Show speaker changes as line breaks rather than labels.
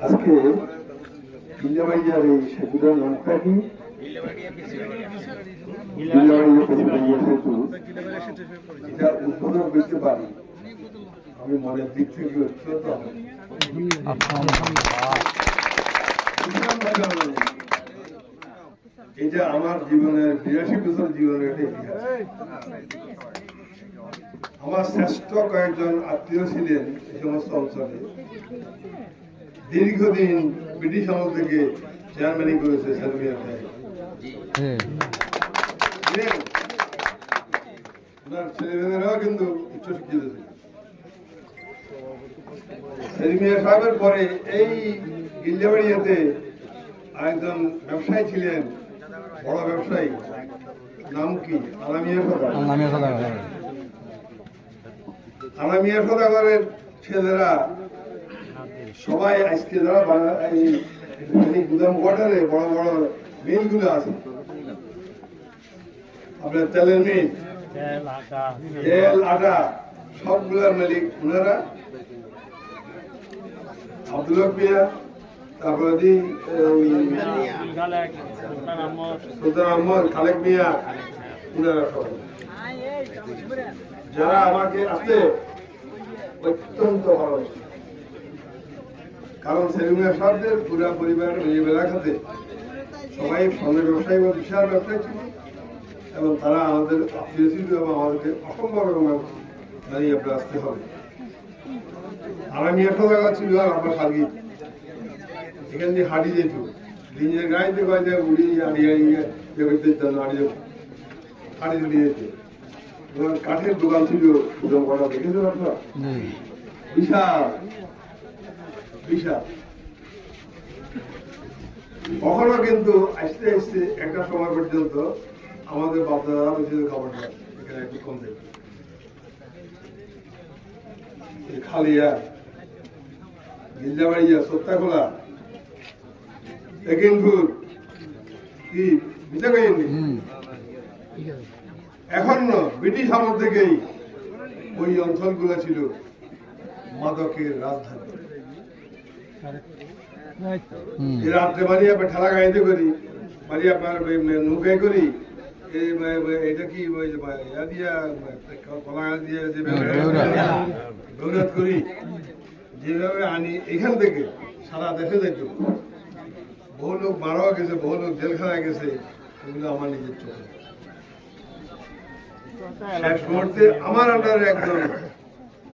আজকে বিল্লাবাড়িয়ার এই সেতুটার নামটা কি? এটা উদ্বোধন করতে পারি আমি মনের দিক থেকে অত্যন্ত এটা আমার জীবনের 82 বছর জীবনের একটা ইতিহাস। আমার শ্রেষ্ঠ কয়েকজন আত্মীয় ছিলেন এই সমস্ত অঞ্চলে, দীর্ঘদিন ব্রিটিশ আমল থেকে চেয়ারম্যানই করেছে সেলমিয়া সাহেব। ওনার ছেলেমেয়েরাও কিন্তু উচ্চশিক্ষিত ছিল। সেলমিয়া সাহেবের পরে এই গিল্লাবাড়িয়াতে একজন ব্যবসায়ী ছিলেন, বড় ব্যবসায়ী, নাম কি? আলামিয়া সদাগরের ছেলেরা সবাই আজকে যারা গুদাম কোয়ার্টারে বড় বড় মিলগুলো আছে, আপনার তেলের মিল, তেল, আটা, সবগুলোর মালিক ওনারা। আব্দুল হক মিয়া, তারপরে সুলতান আহমদ, খালেক মিয়া, ওনারা সব যারা আমাকে আসতে অত্যন্ত ভালো। কারণ সেলমিয়া সাহেবদের পুরা পরিবার এই এলাকাতে সবাই ফলের ব্যবসায়ী বা বিশাল ব্যবসায়ী ছিল, এবং তারা আমাদের আত্মীয় ছিল এবং আমাদেরকে অসম্ভব দাঁড়িয়ে আপনার আসতে হবে। আলামিয়া সদা ছিল আর আমরা সার্গিত এখান দিয়ে হাঁটি যেত, নিজের গাড়িতে গাড়িতে উড়ি হাঁড়িয়ে হাঁটি দিয়ে যেত। কাঠের দোকান ছিল, দেখেছেন আপনারা? বিশাল বিশাল। কখনো কিন্তু আস্তে আস্তে একটা সময় পর্যন্ত আমাদের বাপদাদারা বলছিল খাবারটা এখানে একটু কম দেবে। খালিয়া, গিল্লাবাড়িয়া, সত্যাখোলা, একিনপুর কি বুঝতে পারিনি। এখনো ব্রিটিশ আমল থেকেই ওই অঞ্চলগুলো ছিল মাদকের রাজধানী। রাত্রে বাড়ি আপনার ঠেলা গাড়িতে করি, বাড়ি আপনার নৌকায় করি, এটা কি কলা দিয়ে দৌড়াত করি, যেভাবে আনি এখান থেকে সারা দেশে যেত। বহু লোক মারাও গেছে, বহু লোক জেলখানায় গেছে, এগুলো আমার নিজের চোখে। শেষ মুহূর্তে আমার আন্ডারে একজন